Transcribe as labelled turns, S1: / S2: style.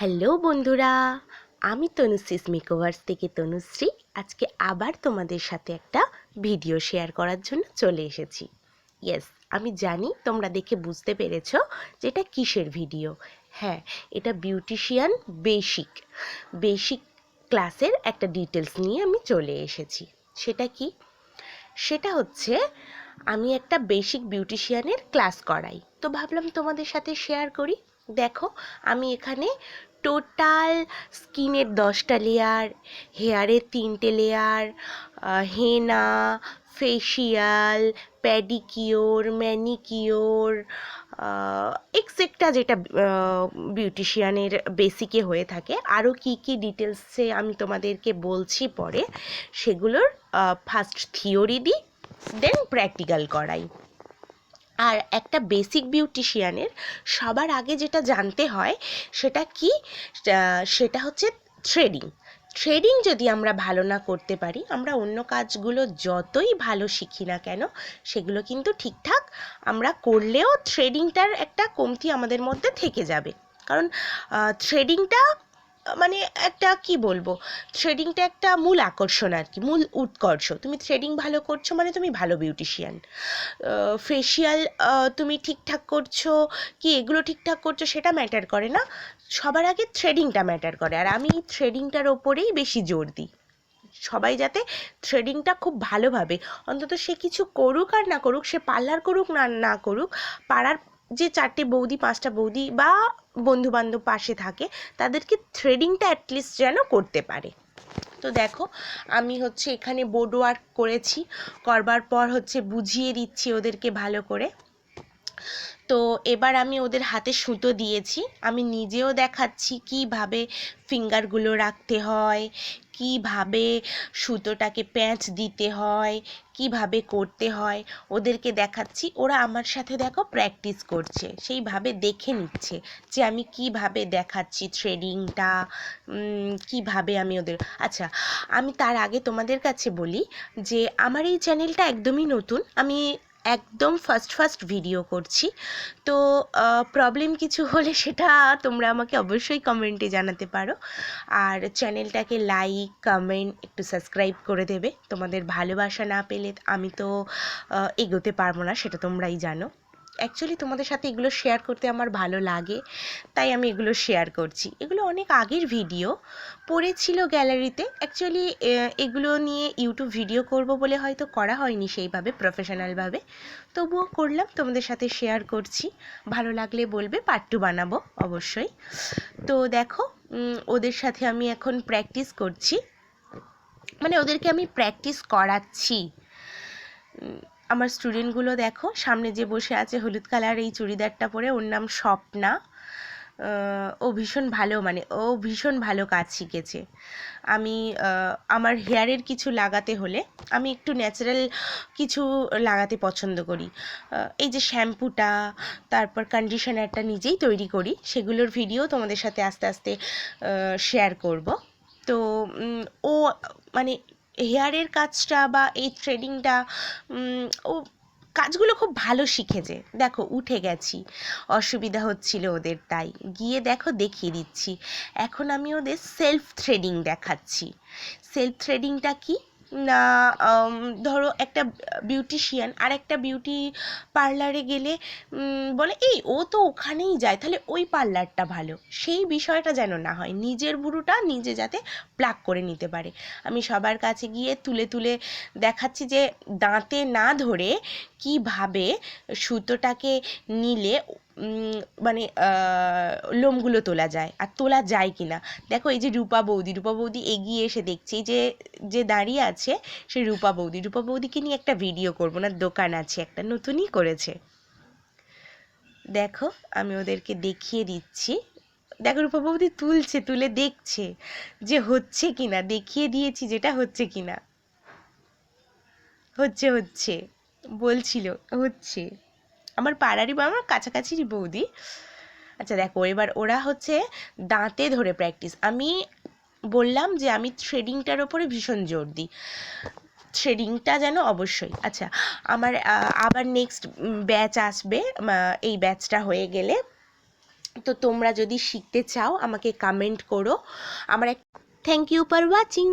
S1: Hello বন্ধুরা, আমি Tanushree makeovers থেকে তনুশ্রী। আজকে আবার তোমাদের সাথে একটা ভিডিও শেয়ার করার জন্য চলে এসেছি। ইয়েস, আমি জানি তোমরা দেখে বুঝতে পেরেছো যে এটা কিসের ভিডিও। হ্যাঁ, এটা বিউটিশিয়ান বেসিক বেসিক ক্লাসের একটা ডিটেলস নিয়ে আমি চলে এসেছি। সেটা কি? সেটা হচ্ছে আমি একটা বেসিক বিউটিশিয়ানের ক্লাস করাই, তো ভাবলাম তোমাদের সাথে শেয়ার করি। দেখো, আমি এখানে টোটাল স্কিনের 10টা লেয়ার, হেয়ারের 3টে লেয়ার, হেনা, ফেসিয়াল, প্যাডিকিওর, ম্যানিকিওর, এক্সেট্রা, যেটা বিউটিশিয়ানের বেসিকে হয়ে থাকে। আরও কী কী ডিটেলসে আমি তোমাদেরকে বলছি পরে। সেগুলোর ফার্স্ট থিওরি দিই, দেন প্র্যাকটিক্যাল করাই। আর একটা বেসিক বিউটিশিয়ানের সবার আগে যেটা জানতে হয় সেটা কি, সেটা হচ্ছে থ্রেডিং। থ্রেডিং যদি আমরা ভালো না করতে পারি, আমরা অন্য কাজগুলো যতই ভালো শিখি না কেন, সেগুলো কিন্তু ঠিকঠাক আমরা করলেও থ্রেডিংটার একটা কমতি আমাদের মধ্যে থেকে যাবে। কারণ থ্রেডিংটা মানে একটা কি বলবো, থ্রেডিংটা একটা মূল আকর্ষণ আর কি, মূল উৎকর্ষ। তুমি থ্রেডিং ভালো করছো মানে তুমি ভালো বিউটিশিয়ান। ফেসিয়াল তুমি ঠিকঠাক করছো কি, এগুলো ঠিকঠাক করছো সেটা ম্যাটার করে না, সবার আগে থ্রেডিংটা ম্যাটার করে। আর আমি থ্রেডিংটার ওপরেই বেশি জোর দিই। সবাই যাতে থ্রেডিংটা খুব ভালোভাবে, অন্তত সে কিছু করুক আর না করুক, সে পার্লার করুক না না করুক, পাড়ার যে 4টে বৌদি 5টা বৌদি বা বন্ধুবান্ধব পাশে থাকে, তাদেরকে থ্রেডিংটা অ্যাটলিস্ট যেন করতে পারে। তো দেখো, আমি হচ্ছে এখানে বোর্ড ওয়ার্ক করেছি, করবার পর হচ্ছে বুঝিয়ে দিচ্ছি ওদেরকে ভালো করে। তো এবার আমি ওদের হাতে সুতো দিয়েছি, আমি নিজেও দেখাচ্ছি কিভাবে ফিঙ্গারগুলো রাখতে হয়, কিভাবে সুতোটাকে প্যাঁচ দিতে হয়, কিভাবে করতে হয়, ওদেরকে দেখাচ্ছি। ওরা আমার সাথে দেখো প্র্যাকটিস করছে, সেইভাবে দেখে নিচ্ছে যে আমি কিভাবে দেখাচ্ছি থ্রেডিংটা, কিভাবে আমি ওদের। আচ্ছা, আমি তার আগে তোমাদের কাছে বলি যে আমার এই চ্যানেলটা একদমই নতুন, আমি একদম ফার্স্ট ভিডিও করছি। তো প্রবলেম কিছু হলে সেটা তোমরা আমাকে অবশ্যই কমেন্টে জানাতে পারো। আর চ্যানেলটাকে লাইক, কমেন্ট, একটু সাবস্ক্রাইব করে দেবে। তোমাদের ভালোবাসা না পেলে আমি তো এগোতে পারবো না, সেটা তোমরাই জানো। অ্যাকচুয়ালি তোমাদের সাথে এগুলো শেয়ার করতে আমার ভালো লাগে, তাই আমি এগুলো শেয়ার করছি। এগুলো অনেক আগের ভিডিও, পড়েছিল গ্যালারিতে। অ্যাকচুয়ালি এগুলো নিয়ে ইউটিউব ভিডিও করব বলে হয়তো করা হয়নি সেইভাবে প্রফেশনালভাবে, তবুও করলাম, তোমাদের সাথে শেয়ার করছি। ভালো লাগলে বলবে, পার্ট 2 বানাবো অবশ্যই। তো দেখো, ওদের সাথে আমি এখন প্র্যাকটিস করছি, মানে ওদেরকে আমি প্র্যাকটিস করাচ্ছি। আমার স্টুডেন্টগুলো দেখো, সামনে যে বসে আছে হলুদ কালার এই চুড়িদারটা পরে, ওর নাম স্বপ্না। ও ভীষণ ভালো, মানে ও ভীষণ ভালো কাজ শিখেছে। আমি আমার হেয়ারের কিছু লাগাতে হলে আমি একটু ন্যাচারাল কিছু লাগাতে পছন্দ করি। এই যে শ্যাম্পুটা, তারপর কন্ডিশনারটা নিজেই তৈরি করি, সেগুলোর ভিডিও তোমাদের সাথে আস্তে আস্তে শেয়ার করব। তো ও মানে হেয়ারের কাজটা বা এই থ্রেডিংটা ও কাজগুলো খুব ভালো শিখেছে। দেখো, উঠে গেছি, অসুবিধা হচ্ছিল ওদের, তাই গিয়ে দেখো দেখিয়ে দিচ্ছি। এখন আমি ওদের সেলফ থ্রেডিং দেখাচ্ছি। সেলফ থ্রেডিংটা কি না, ধরো একটা বিউটিশিয়ান আর একটা বিউটি পার্লারে গেলে বলে এই ও তো ওখানেই যায়, তাহলে ওই পার্লারটা ভালো, সেই বিষয়টা যেন না হয়, নিজের বুড়োটা নিজে যাতে প্লাক করে নিতে পারে। আমি সবার কাছে গিয়ে তুলে তুলে দেখাচ্ছি যে দাঁতে না ধরে কিভাবে সুতোটাকে নিলে মানে লোমগুলো তোলা যায়, আর তোলা যায় কি না। দেখো, এই যে রূপা বৌদি এগিয়ে এসে দেখছি যে যে দাঁড়িয়ে আছে সে রূপা বৌদিকে নিয়ে একটা ভিডিও করবো না, দোকান আছে একটা, নতুনই করেছে। দেখো, আমি ওদেরকে দেখিয়ে দিচ্ছি। দেখো, রূপা বৌদি তুলছে, তুলে দেখছে যে হচ্ছে কিনা, দেখিয়ে দিয়েছি যেটা হচ্ছে কিনা। হচ্ছে বলছিল হচ্ছে, আমার পাড়ারই বা আমার কাছাকাছিরই বৌদি। আচ্ছা দেখো, এবার ওরা হচ্ছে দাঁতে ধরে প্র্যাকটিস। আমি বললাম যে আমি থ্রেডিংটার ওপরে ভীষণ জোর দিই, থ্রেডিংটা যেন অবশ্যই। আচ্ছা, আমার আবার নেক্সট ব্যাচ আসবে, এই ব্যাচটা হয়ে গেলে তো তোমরা যদি শিখতে চাও আমাকে কমেন্ট করো। আমার থ্যাংক ইউ ফর ওয়াচিং।